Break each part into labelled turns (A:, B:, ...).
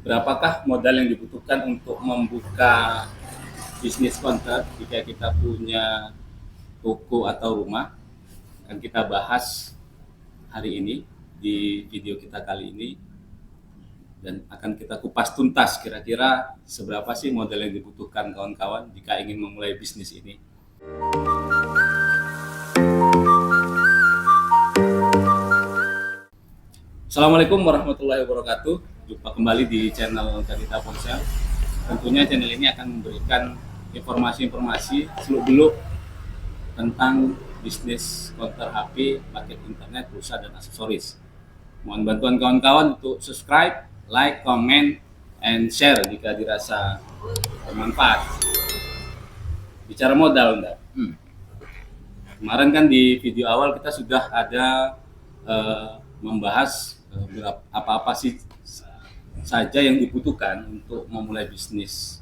A: berapakah modal yang dibutuhkan untuk membuka bisnis konter jika kita punya toko atau rumah. Akan kita bahas hari ini di video kita kali ini, dan akan kita kupas tuntas kira-kira seberapa sih modal yang dibutuhkan kawan-kawan jika ingin memulai bisnis ini. Assalamualaikum warahmatullahi wabarakatuh. Jumpa kembali di channel Cerita Ponsel. Tentunya channel ini akan memberikan informasi-informasi seluk-beluk tentang bisnis konter HP, paket internet, pulsa, dan aksesoris. Mohon bantuan kawan-kawan untuk subscribe, like, comment, and share jika dirasa bermanfaat. Bicara modal, enggak? Kemarin kan di video awal kita sudah ada membahas apa-apa sih saja yang dibutuhkan untuk memulai bisnis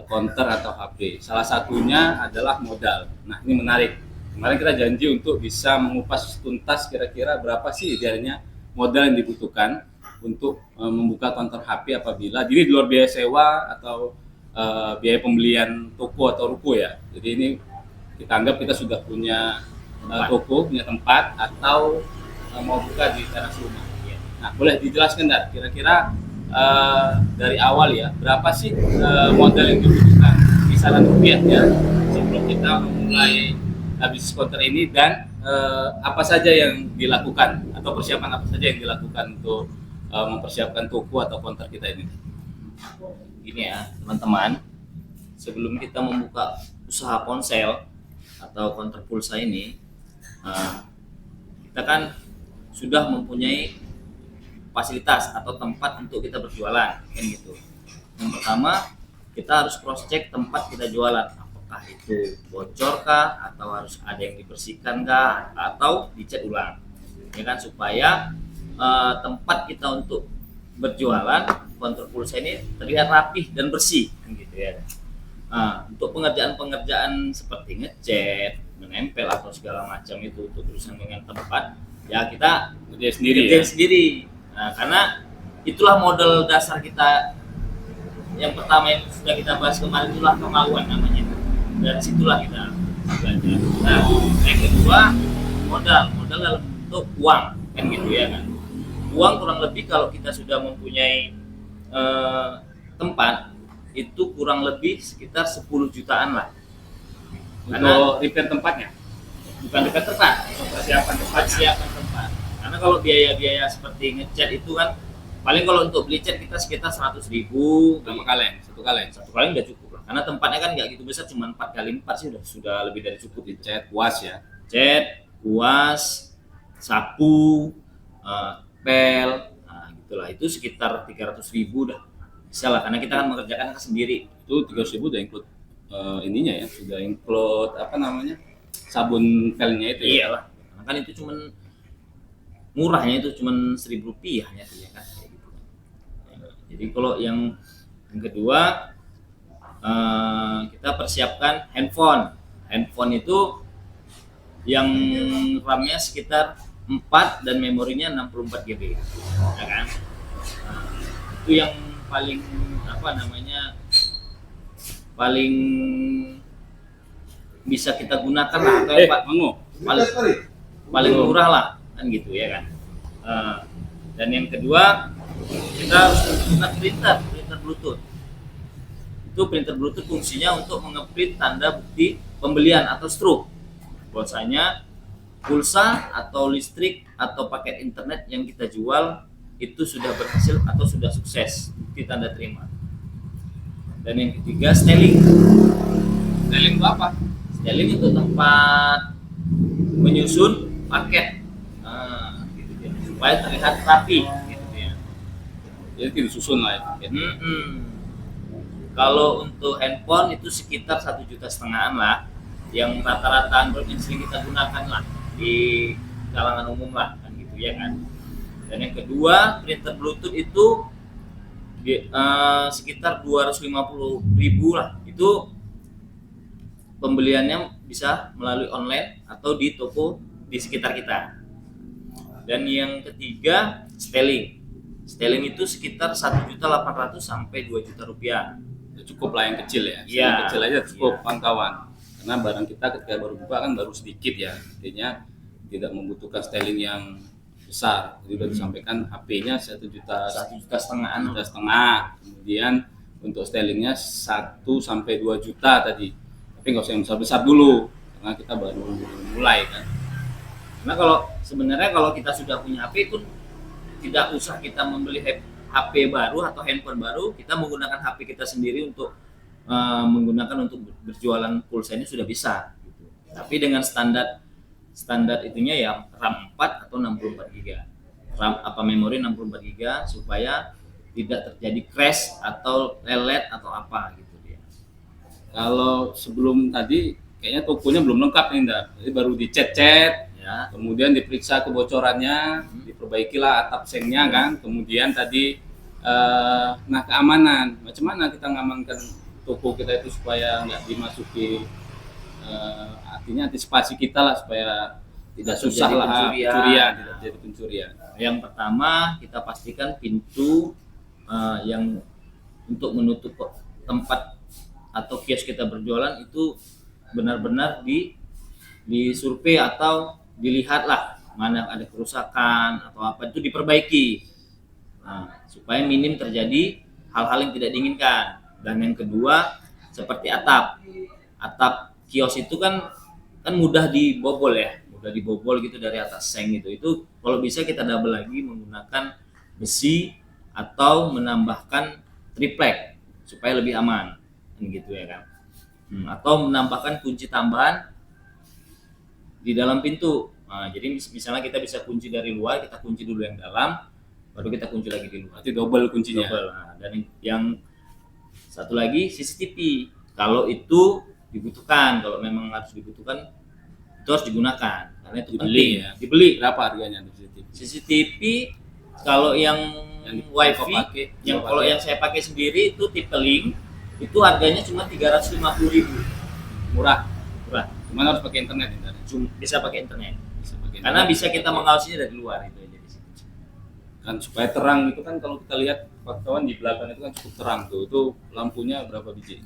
A: konter atau HP. Salah satunya adalah modal. Nah, ini menarik. Kemarin kita janji untuk bisa mengupas tuntas kira-kira berapa sih idealnya modal yang dibutuhkan untuk membuka konter HP apabila jadi di luar biaya sewa atau biaya pembelian toko atau ruko ya. Jadi ini kita anggap kita sudah punya toko, punya tempat, atau mau buka di teras rumah. Nah, boleh dijelaskan nggak kira-kira dari awal ya, berapa sih modal yang dibutuhkan, kisaran rupiahnya sebelum kita memulai bisnis konter ini, dan apa saja yang dilakukan atau persiapan apa saja yang dilakukan untuk mempersiapkan toko atau konter kita ini?
B: Gini ya teman-teman, sebelum kita membuka usaha ponsel atau konter pulsa ini, kita kan sudah mempunyai fasilitas atau tempat untuk kita berjualan, kan gitu. Yang pertama, kita harus cross check tempat kita jualan, apakah itu bocor kah, atau harus ada yang dibersihkan kah, atau dicat ulang, ya kan, supaya tempat kita untuk berjualan konter pulsa ini terlihat rapih dan bersih, kan gitu ya. Untuk pengerjaan seperti ngecat, menempel atau segala macam itu untuk urusan dengan tempat, ya kita
A: Sendiri.
B: Nah, karena itulah modal dasar kita. Yang pertama yang sudah kita bahas kemarin itulah kemauan namanya. Dari situlah kita belajar. Nah, yang kedua modal dalam bentuk uang, kan gitu ya kan. Uang kurang lebih kalau kita sudah mempunyai tempat itu kurang lebih sekitar 10 jutaan lah.
A: Untuk repair tempatnya?
B: Bukan repair tempat,
A: Persiapan
B: tempat. Karena kalau biaya-biaya seperti ngecat itu kan paling kalau untuk beli cat kita sekitar 100.000
A: Berapa kaleng? Satu
B: kali udah cukup lah. Karena tempatnya kan nggak gitu besar, cuma 4x4 sih sudah lebih dari cukup.
A: Cat, kuas ya?
B: Cat, kuas, sapu, pel, nah gitulah, itu sekitar 300.000 dah bisa lah, karena kita kan mengerjakan sendiri.
A: Itu 300.000 udah include ininya ya, sudah include apa namanya, sabun pelnya itu ya?
B: Iyalah, karena kan itu cuman murahnya itu cuman 1.000 rupiah ya kan, kayak gitu. Jadi kalau yang kedua, kita persiapkan handphone itu yang RAM-nya sekitar 4 dan memorinya 64 GB, ya kan. Itu yang paling paling bisa kita gunakan lah, atau paling murah lah, kan gitu ya kan. Dan yang kedua, kita harus menggunakan printer Bluetooth. Itu printer Bluetooth fungsinya untuk mengeprint tanda bukti pembelian atau struk. Bahwasanya pulsa atau listrik atau paket internet yang kita jual itu sudah berhasil atau sudah sukses, bukti tanda terima. Dan yang ketiga, styling.
A: Styling itu apa?
B: Styling itu tempat menyusun paket, gitu ya, supaya terlihat rapi, gitu ya.
A: Jadi disusun lah ya.
B: Kalau untuk handphone itu sekitar 1,5 juta lah, yang rata-rata Android yang sering kita gunakan lah di kalangan umum lah, kan gitu ya kan. Dan yang kedua, printer Bluetooth itu sekitar 250.000 lah. Itu pembeliannya bisa melalui online atau di toko di sekitar kita. Dan yang ketiga, styling. Styling itu sekitar 1.800.000 sampai 2 juta rupiah.
A: Cukup lah yang kecil ya.
B: Iya.
A: Yang kecil aja cukup
B: Iya.
A: kawan-kawan. Karena barang kita ketika baru buka kan baru sedikit ya. Artinya tidak membutuhkan styling yang besar. Jadi sudah disampaikan HP-nya 1,5 juta.
B: 1,5 juta.
A: 1,5 juta. Kemudian untuk stylingnya 1 sampai 2 juta tadi. Tapi nggak usah yang besar-besar dulu karena kita baru mulai kan.
B: Karena sebenarnya kalau kita sudah punya HP pun tidak usah kita membeli HP baru atau handphone baru, kita menggunakan HP kita sendiri untuk menggunakan untuk berjualan pulsa ini sudah bisa gitu. Tapi dengan standar itunya ya RAM 4 atau 64 GB. RAM memori 64 GB supaya tidak terjadi crash atau lelet atau apa gitu dia.
A: Kalau sebelum tadi kayaknya tokonya belum lengkap nih, Ndar. Jadi baru dicet-cet,
B: Ya.
A: kemudian diperiksa kebocorannya, diperbaikilah atap sengnya kan. Kemudian tadi nah keamanan, macam mana kita ngamankan toko kita itu supaya nggak dimasuki, artinya antisipasi kita lah supaya tidak susah
B: terjadi
A: lah
B: pencurian.
A: tidak terjadi pencurian.
B: Yang pertama kita pastikan pintu yang untuk menutup tempat atau kios kita berjualan itu benar-benar disurvei atau dilihatlah mana ada kerusakan atau apa itu diperbaiki. Nah, supaya minim terjadi hal-hal yang tidak diinginkan. Dan yang kedua seperti atap kios itu kan mudah dibobol ya, mudah dibobol gitu dari atas seng gitu. Itu kalau bisa kita double lagi menggunakan besi atau menambahkan triplek supaya lebih aman gitu ya kan. Atau menambahkan kunci tambahan di dalam pintu. Nah, jadi misalnya kita bisa kunci dari luar, kita kunci dulu yang dalam, baru kita kunci lagi di luar.
A: Berarti double kuncinya.
B: Double. Nah, dan yang satu lagi CCTV. Kalau itu dibutuhkan, kalau memang harus dibutuhkan, itu harus digunakan karena itu penting
A: ya.
B: Dibeli.
A: Berapa harganya CCTV?
B: CCTV kalau yang wifi, kalau yang saya pakai sendiri itu tipe link, itu harganya cuma 350.000.
A: Murah.
B: Cuman
A: harus pakai internet ya?
B: Bisa pakai internet. Karena bisa kita mengawasinya dari luar itu aja di sini.
A: Kan supaya terang itu kan, kalau kita lihat kawan di belakang itu kan cukup terang tuh. Itu lampunya berapa biji?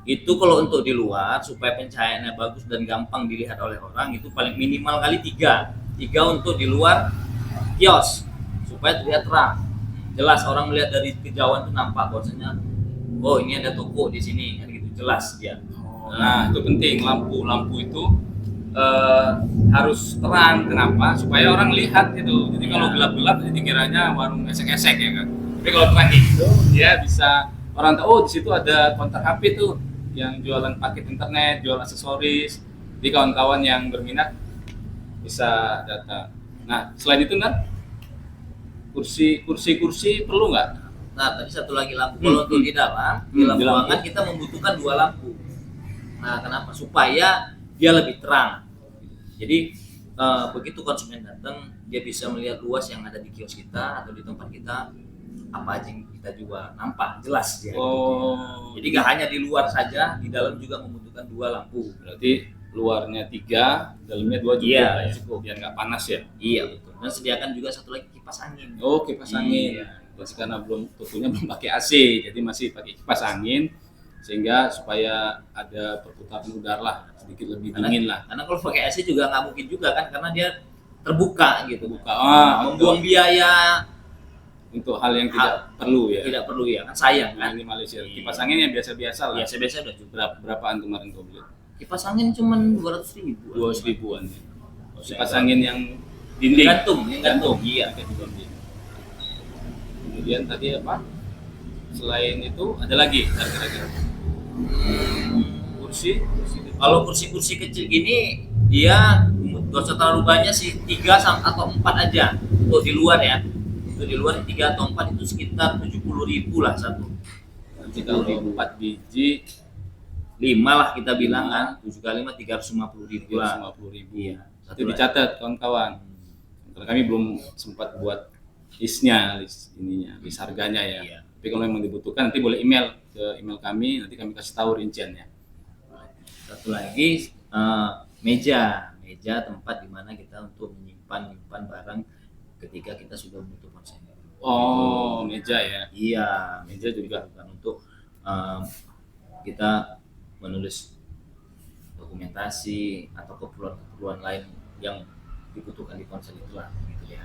B: Itu kalau untuk di luar supaya pencahayaannya bagus dan gampang dilihat oleh orang itu paling minimal kali 3 untuk di luar kios supaya terlihat terang. Jelas orang melihat dari kejauhan itu nampak bahwasanya oh ini ada toko di sini kan gitu, jelas dia.
A: Nah, itu penting, lampu itu harus terang. Kenapa? Supaya orang lihat gitu. Jadi kalau gelap-gelap jadi dikiranya warung esek-esek ya kan. Tapi kalau terang itu dia bisa orang tahu, oh di situ ada counter HP tuh yang jualan paket internet, jual aksesoris. Jadi kawan-kawan yang berminat bisa datang. Nah, selain itu kan kursi perlu nggak?
B: Nah, tadi satu lagi lampu. Kalau untuk di dalam ruangan kita membutuhkan 2 lampu. Nah, kenapa? Supaya dia lebih terang. Jadi begitu konsumen datang, dia bisa melihat luas yang ada di kios kita atau di tempat kita, apa aja yang kita jual, nampak jelas dia. Jadi nggak hanya di luar saja, di dalam juga membutuhkan 2 lampu.
A: Berarti luarnya 3, dalamnya 2 cukup.
B: Iya,
A: ya?
B: cukup.
A: Biar nggak panas ya.
B: Iya betul. Dan sediakan juga satu lagi kipas angin.
A: Oh, kipas angin.
B: Iya.
A: Masih karena tokonya belum pakai AC, jadi masih pakai kipas angin sehingga supaya ada perputaran udara lah, sedikit lebih dingin lah.
B: Karena kalau pakai AC juga nggak mungkin juga kan, karena dia terbuka gitu.
A: Membuang
B: biaya
A: untuk hal yang tidak perlu ya.
B: Tidak perlu ya, kan sayang kan.
A: Minimalisir. Kipas angin yang biasa-biasa lah.
B: Biasa-biasa udah cukup.
A: Berapaan kemarin kau beli?
B: Kipas angin cuma 200.000.
A: 200.000-an. Kipas angin yang dinding.
B: Gantung. Iya.
A: Kemudian tadi apa? Selain itu ada lagi kira-kira. Kursi.
B: Kalau kursi-kursi kecil gini dia gak usah terlalu banyak sih, 3 atau 4 aja untuk di luar ya. Untuk di luar 3 atau 4 itu sekitar 70.000 lah satu.
A: Nanti kalau 4 biji
B: 5 lah kita bilang kan, 7 kali 5 350.000 lah.
A: 350.000.
B: Iya.
A: Itu dicatat kawan-kawan. Karena kami belum sempat buat list harganya ya.
B: Iya.
A: Tapi kalau memang dibutuhkan nanti boleh email ke email kami, nanti kami kasih tahu rinciannya.
B: Satu lagi meja tempat di mana kita untuk menyimpan barang ketika kita sudah butuh konsen.
A: Oh, meja ya.
B: Iya,
A: Meja juga.
B: kan untuk kita menulis dokumentasi atau keperluan-keperluan lain yang dibutuhkan di ponsel itulah gitu ya.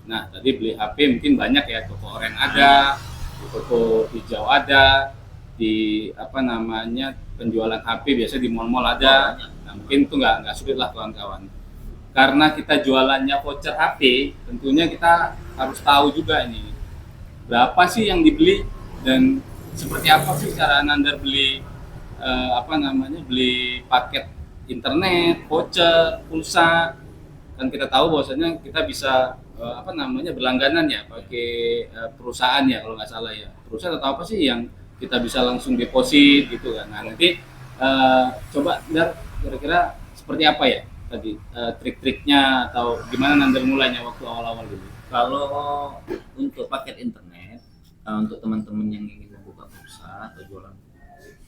A: Nah, tadi beli HP mungkin banyak ya, toko oranye ada, di toko hijau ada, di apa namanya penjualan HP biasanya di mall-mall ada. Nah, mungkin itu nggak sulit lah kawan-kawan. Karena kita jualannya voucher HP, tentunya kita harus tahu juga ini berapa sih yang dibeli dan seperti apa sih cara Nandar beli beli paket internet, voucher, pulsa. Kan kita tahu bahwasanya kita bisa berlangganan ya pakai perusahaan ya kalau nggak salah ya, perusahaan atau apa sih yang kita bisa langsung deposit gitu kan. Nah nanti coba Dar kira-kira seperti apa ya tadi trik-triknya atau gimana Nandar mulainya waktu awal-awal dulu.
B: Kalau untuk paket internet, untuk teman-teman yang ingin membuka pulsa atau jualan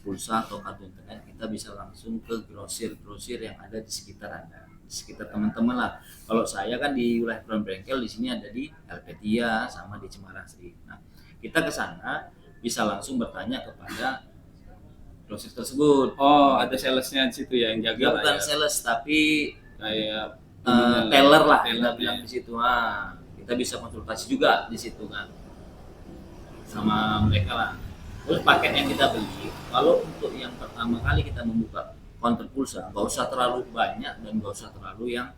B: pulsa atau kartu internet, kita bisa langsung ke grosir yang ada di sekitar Anda, di sekitar teman-teman lah. Kalau saya kan di wilayah Pulau Bengkel, di sini ada di Elpetia sama di Cemarasri. Nah, kita ke sana bisa langsung bertanya kepada grosir tersebut.
A: Oh, ada salesnya di situ ya yang jaga
B: Dia
A: lah
B: bukan
A: ya.
B: sales tapi
A: Kayak
B: teller lah
A: teller
B: kita bilang
A: ya.
B: di situ. Kita bisa konsultasi juga di situ kan sama mereka lah. Terus paket yang kita beli, kalau untuk yang pertama kali kita membuka konter pulsa, nggak usah terlalu banyak dan nggak usah terlalu yang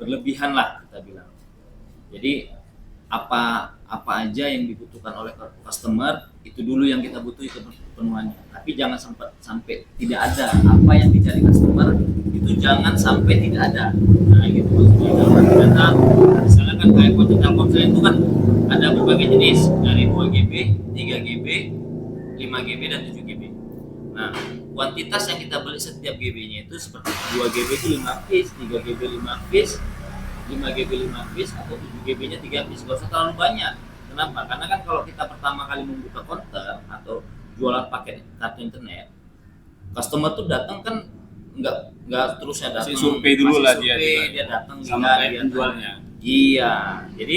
B: berlebihan lah kita bilang. Jadi apa aja yang dibutuhkan oleh customer itu dulu yang kita butuh, itu penuhannya. Tapi jangan sampai tidak ada. Apa yang dicari customer itu jangan sampai tidak ada. Nah gitu maksudnya. Karena misalnya kan kayak konten Telkomsel itu kan ada berbagai jenis, dari 2 GB, 3 GB, 5 GB dan 7 GB. Nah, kuantitas yang kita beli setiap GB-nya itu seperti 2 GB itu 5 piece, 3 GB 5 piece, 5 GB 5 piece atau 7 GB-nya 3 piece. Gak usah terlalu banyak. Kenapa? Karena kan kalau kita pertama kali membuka konter atau jualan paket kartu internet, customer tuh datang kan nggak terusnya datang.
A: Masih survei dulu lah dia
B: datang
A: sama kayak
B: dia
A: penjualnya.
B: Iya, jadi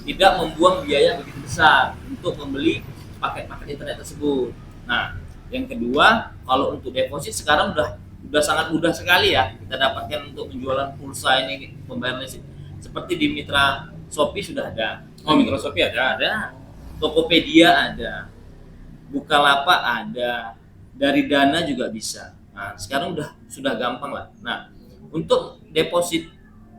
B: tidak membuang biaya begitu besar untuk membeli paket-paket internet tersebut. Nah, yang kedua, kalau untuk deposit sekarang udah sangat mudah sekali ya kita dapatkan untuk penjualan pulsa ini, pembayaran listrik. Seperti di Mitra Shopee sudah ada.
A: Oh, Mitra Shopee ada.
B: Tokopedia ada. Bukalapak ada. Dari Dana juga bisa. Nah, sekarang sudah gampang lah. Nah, untuk deposit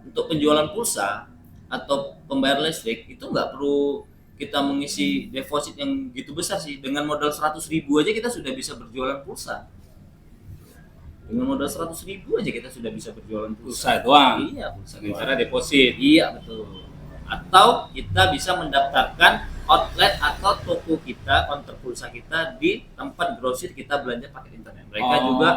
B: untuk penjualan pulsa atau pembayaran listrik itu nggak perlu kita mengisi deposit yang gitu besar sih. Dengan modal 100.000 aja kita sudah bisa berjualan pulsa. Dengan modal 100.000 aja kita sudah bisa berjualan
A: Pulsa doang.
B: Iya, pulsa
A: Dengan
B: doang.
A: cara deposit.
B: Iya, betul. Atau kita bisa mendaftarkan outlet atau toko kita, konter pulsa kita di tempat grosir kita belanja paket internet. Mereka juga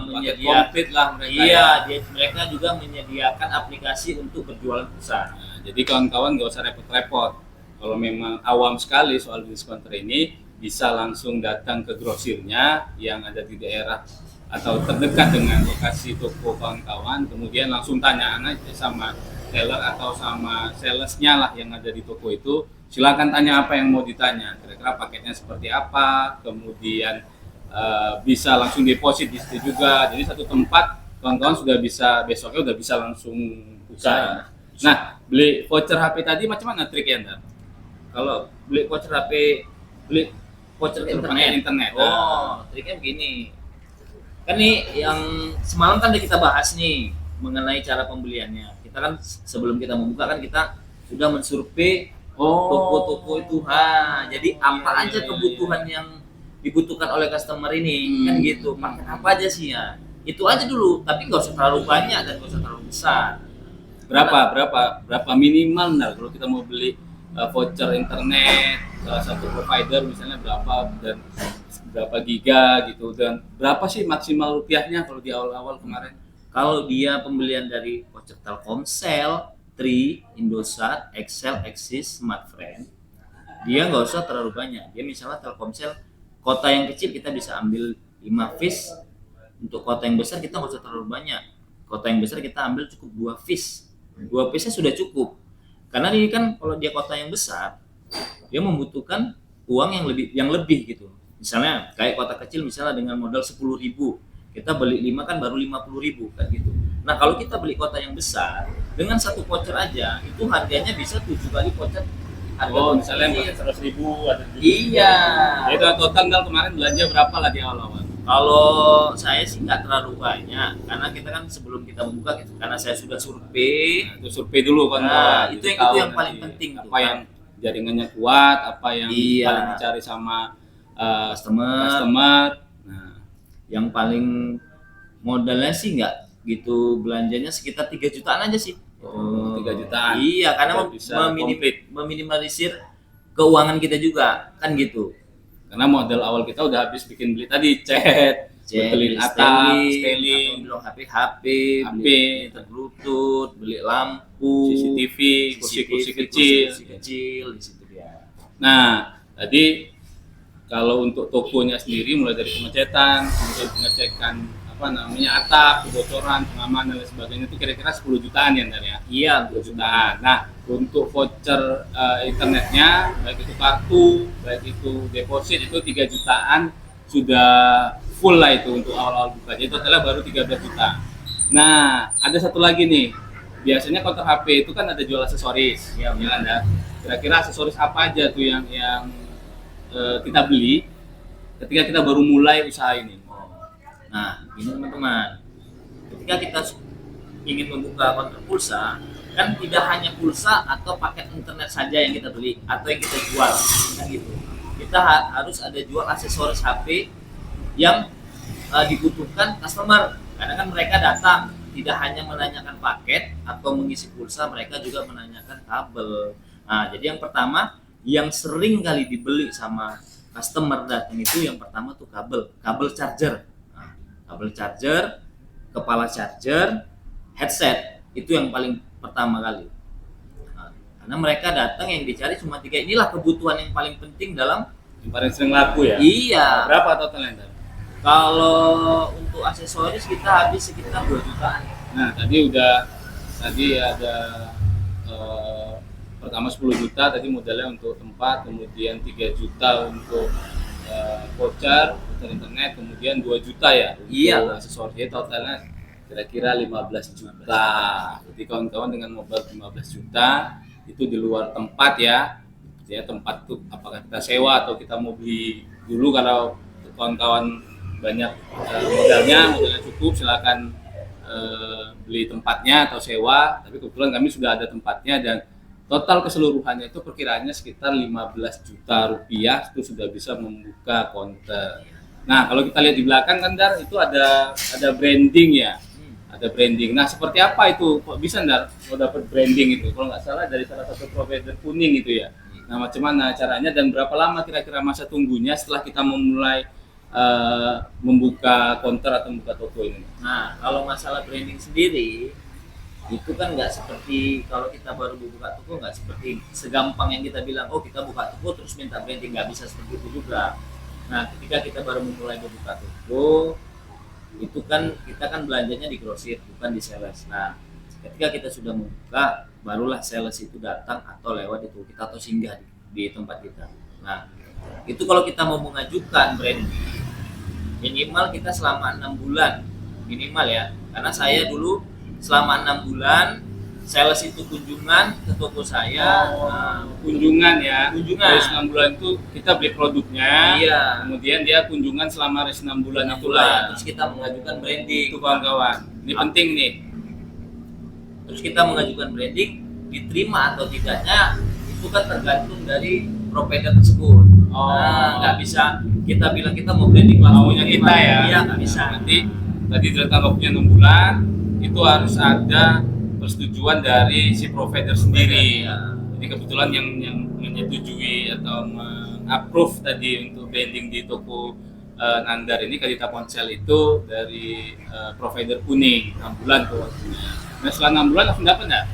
B: menyediakan
A: komplit lah mereka.
B: Iya, mereka juga menyediakan aplikasi untuk berjualan pulsa.
A: Nah, jadi kawan-kawan nggak usah repot-repot. Kalau memang awam sekali soal bisnis konter ini, bisa langsung datang ke grosirnya yang ada di daerah atau terdekat dengan lokasi toko kawan-kawan, kemudian langsung tanya aja sama teller atau sama salesnya lah yang ada di toko itu. Silakan tanya apa yang mau ditanya, kira-kira paketnya seperti apa, kemudian bisa langsung deposit di situ juga. Jadi satu tempat kawan-kawan sudah bisa, besoknya udah bisa langsung buka ya. Nah, beli voucher HP tadi macam mana triknya Ntar?
B: Kalau beli voucher internet. Oh, triknya begini. Kan nih yang semalam kan udah kita bahas nih mengenai cara pembeliannya. Kita kan sebelum kita membuka kan kita sudah mensurvei toko-toko itu. Jadi apa aja kebutuhan yang dibutuhkan oleh customer ini, kan gitu. Paket apa aja sih ya? Itu aja dulu, tapi nggak usah terlalu banyak dan nggak usah terlalu besar.
A: Berapa minimal Ntar kalau kita mau beli voucher internet satu provider misalnya berapa dan berapa giga gitu, dan berapa sih maksimal rupiahnya kalau di awal-awal kemarin?
B: Kalau dia pembelian dari voucher Telkomsel, Tri, Indosat, Excel, Axis, Smartfren, dia nggak usah terlalu banyak. Dia misalnya Telkomsel kota yang kecil kita bisa ambil 5 piece. Untuk kota yang besar kita nggak usah terlalu banyak. Kota yang besar kita ambil cukup 2 piece. 2 piece-nya sudah cukup. Karena ini kan kalau dia kota yang besar, dia membutuhkan uang yang lebih gitu. Misalnya kayak kota kecil misalnya dengan modal 10.000, kita beli 5 kan baru 50.000 kan gitu. Nah kalau kita beli kota yang besar dengan satu voucher aja itu harganya bisa 7 kali voucher harga.
A: Oh, misalnya pakai 100.000 ada 7.000.
B: Iya.
A: Ya, itu total Dal kemarin belanja berapa lah di awal-awal?
B: Kalau saya sih nggak terlalu banyak karena kita kan sebelum kita membuka karena saya sudah survei.
A: Nah, itu survei dulu kan.
B: Nah, itu
A: tahu
B: yang paling
A: nanti
B: penting
A: apa
B: tuh,
A: yang jaringannya kuat, apa yang
B: Iya.
A: paling dicari sama
B: Customer.
A: customer. Nah,
B: Yang paling modalnya sih nggak gitu, belanjanya sekitar 3 jutaan aja sih.
A: 3 jutaan.
B: Iya, karena
A: Udah bisa komplit.
B: meminimalisir keuangan kita juga kan gitu.
A: Karena modal awal kita udah habis bikin beli tadi cat, betulin atap, styling,
B: belum HP, beli Bluetooth, beli lampu,
A: CCTV, kursi-kursi kecil.
B: kursi kecil di situ dia.
A: Nah, tadi kalau untuk tokonya sendiri mulai dari pengecetan, kemudian pengecekan apa namanya atap, kebocoran, pengamanan dan sebagainya itu kira-kira 10 jutaan ya Ndar ya?
B: Iya,
A: 10 jutaan. Nah, untuk voucher internetnya, baik itu kartu, baik itu deposit itu 3 jutaan sudah full lah itu untuk awal-awal buka. Jadi totalnya baru 13 juta. Nah, ada satu lagi nih. Biasanya counter HP itu kan ada jual aksesoris.
B: Iya,
A: ya kan ya? Kira-kira aksesoris apa aja tuh yang kita beli ketika kita baru mulai usaha ini?
B: Nah, ini teman-teman, ketika kita ingin membuka counter pulsa, kan tidak hanya pulsa atau paket internet saja yang kita beli atau yang kita jual, kan gitu. Kita harus ada jual aksesoris HP yang dibutuhkan customer, karena kan mereka datang tidak hanya menanyakan paket atau mengisi pulsa, mereka juga menanyakan kabel. Nah, jadi yang pertama yang sering kali dibeli sama customer datang itu yang pertama tuh kabel charger. Kabel charger, kepala charger, headset itu yang paling pertama kali. Nah, karena mereka datang yang dicari cuma 3, inilah kebutuhan yang paling penting dalam
A: yang paling sering laku ya?
B: Iya.
A: Berapa totalnya?
B: Kalau untuk aksesoris kita habis sekitar 2 jutaan.
A: Nah, tadi ada pertama 10 juta tadi modalnya untuk tempat, kemudian 3 juta untuk voucher internet, kemudian 2 juta ya
B: Iya,
A: untuk aksesoris. Totalnya kira-kira 15 juta. Jadi kawan-kawan dengan modal 15 juta itu di luar tempat ya. Ya tempat tuh apakah kita sewa atau kita mau beli dulu. Kalau kawan-kawan banyak modalnya cukup, silakan beli tempatnya atau sewa. Tapi kebetulan kami sudah ada tempatnya dan total keseluruhannya itu perkiraannya sekitar 15 juta rupiah itu sudah bisa membuka counter. Nah, kalau kita lihat di belakang kan Dar, itu ada branding ya. Ada branding. Nah, seperti apa itu? Kok bisa Dar mau dapat branding itu? Kalau nggak salah dari salah satu provider kuning itu ya. Nah, macam mana caranya dan berapa lama kira-kira masa tunggunya setelah kita memulai membuka counter atau membuka toko ini?
B: Nah, kalau masalah branding sendiri itu kan nggak seperti kalau kita baru buka toko, nggak seperti segampang yang kita bilang oh kita buka toko terus minta branding, nggak bisa seperti itu juga. Nah, ketika kita baru memulai membuka toko itu kan kita kan belanjanya di grosir bukan di sales. Nah, ketika kita sudah membuka barulah sales itu datang atau lewat di toko kita atau singgah di tempat kita. Nah, itu kalau kita mau mengajukan branding minimal kita selama 6 bulan minimal ya, karena saya dulu selama 6 bulan sales itu kunjungan ke toko saya.
A: Kunjungan ya.
B: Kunjungan.
A: Dari 6 bulan itu kita beli produknya.
B: Iya.
A: Kemudian dia kunjungan selama 6 bulan
B: 6
A: itulah.
B: bulan. Terus kita mengajukan branding.
A: Itu kawan-kawan. Ini penting nih.
B: Terus kita mengajukan branding, diterima atau tidaknya itu kan tergantung dari provider tersebut. Nah, nggak bisa kita bilang kita mau branding langsung
A: maunya kita ya.
B: Iya, nggak bisa.
A: Nanti tadi ternyata waktunya 6 bulan itu harus ada persetujuan dari si provider sendiri.
B: Ya.
A: Jadi kebetulan yang menyetujui atau approve tadi untuk branding di toko Nandar ini Kadita Ponsel itu dari provider kuning 6 bulan tuh waktunya. Nah setelah 6 bulan langsung dapat nggak?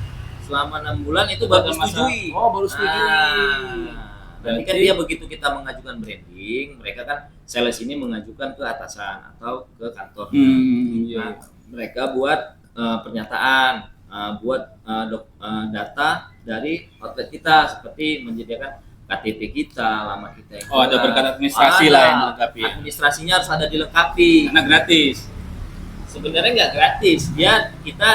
B: Selama 6 bulan itu baru setujui.
A: Oh baru setujui.
B: Berarti kan dia begitu kita mengajukan branding, mereka kan sales ini mengajukan ke atasan atau ke kantor.
A: Iya.
B: Nah, mereka buat pernyataan buat data dari outlet kita, seperti menyediakan KTP kita, lama kita yang
A: Oh, ada
B: keluar.
A: berkat administrasi
B: Ada.
A: lah yang dilengkapi ya?
B: Administrasinya harus ada dilengkapi.
A: Karena gratis.
B: Sebenarnya nggak gratis, kita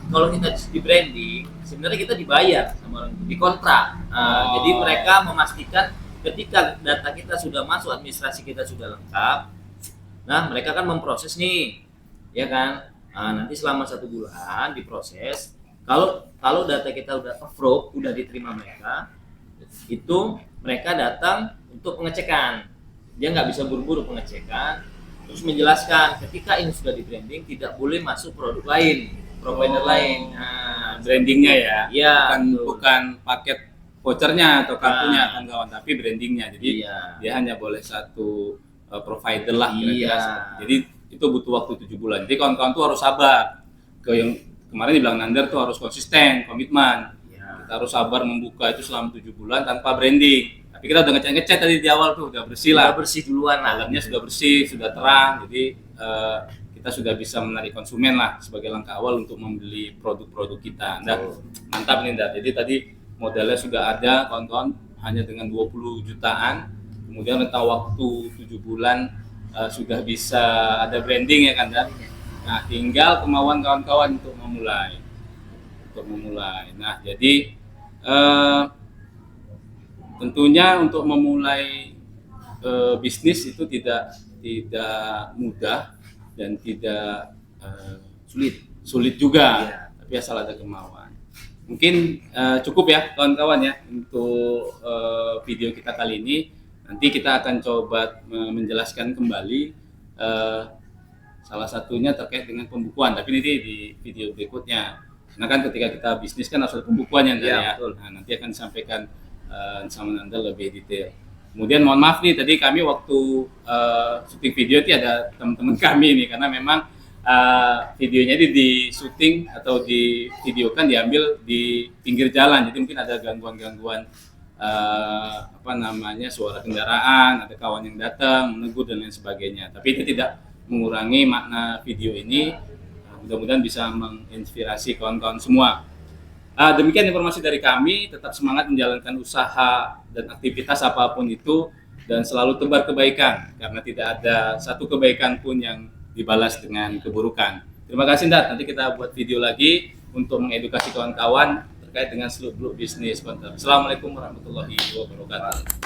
B: kalau kita di branding sebenarnya kita dibayar sama orang, dikontrak.
A: Oh.
B: Jadi mereka memastikan ketika data kita sudah masuk, administrasi kita sudah lengkap, nah mereka kan memproses nih, ya kan. Nanti selama 1 bulan diproses. Kalau data kita udah approve, udah diterima mereka, itu mereka datang untuk pengecekan. Dia nggak bisa buru-buru pengecekan, terus menjelaskan ketika ini sudah di branding tidak boleh masuk produk lain, provider lain.
A: Brandingnya ya,
B: Iya, betul.
A: bukan paket vouchernya atau kartunya
B: Nah.
A: kawan-kawan, tapi brandingnya. Jadi
B: Iya.
A: dia hanya boleh satu provider lah kira-kira.
B: Iya.
A: Jadi itu butuh waktu 7 bulan. Jadi kawan-kawan tuh harus sabar. Yang kemarin dibilang Nander tuh harus konsisten, komitmen.
B: Iya.
A: Kita harus sabar membuka itu selama 7 bulan tanpa branding. Tapi kita udah ngecek tadi di awal tuh, udah bersih lah.
B: Udah bersih duluan lah.
A: Dalamnya sudah bersih, sudah terang. Jadi kita sudah bisa menarik konsumen lah sebagai langkah awal untuk membeli produk-produk kita. Dan mantap nih, Ndar. Jadi tadi modalnya sudah ada, kawan-kawan, hanya dengan 20 jutaan. Kemudian rentang waktu 7 bulan sudah bisa ada branding ya kan, Ndar. Nah, tinggal kemauan kawan-kawan untuk memulai. Nah, jadi tentunya untuk memulai bisnis itu tidak mudah dan tidak sulit juga,
B: Iya.
A: tapi asal ada kemauan. Mungkin cukup ya kawan-kawan ya untuk video kita kali ini. Nanti kita akan coba menjelaskan kembali salah satunya terkait dengan pembukuan, tapi nanti di video berikutnya. Karena kan ketika kita bisnis kan harus ada pembukuannya
B: Iya,
A: ya.
B: betul.
A: Nah, nanti akan disampaikan sama Anda lebih detail. Kemudian mohon maaf nih, tadi kami waktu syuting video itu ada teman-teman kami nih, karena memang videonya ini di syuting atau di videokan diambil di pinggir jalan, jadi mungkin ada gangguan-gangguan suara kendaraan, ada kawan yang datang menegur dan lain sebagainya. Tapi itu tidak mengurangi makna video ini. Mudah-mudahan bisa menginspirasi kawan-kawan semua. Demikian informasi dari kami. Tetap semangat menjalankan usaha dan aktivitas apapun itu, dan selalu tebar kebaikan, karena tidak ada satu kebaikan pun yang dibalas dengan keburukan. Terima kasih, Ndar. Nanti kita buat video lagi untuk mengedukasi kawan-kawan terkait dengan seluk-beluk bisnis konter. Assalamualaikum warahmatullahi wabarakatuh.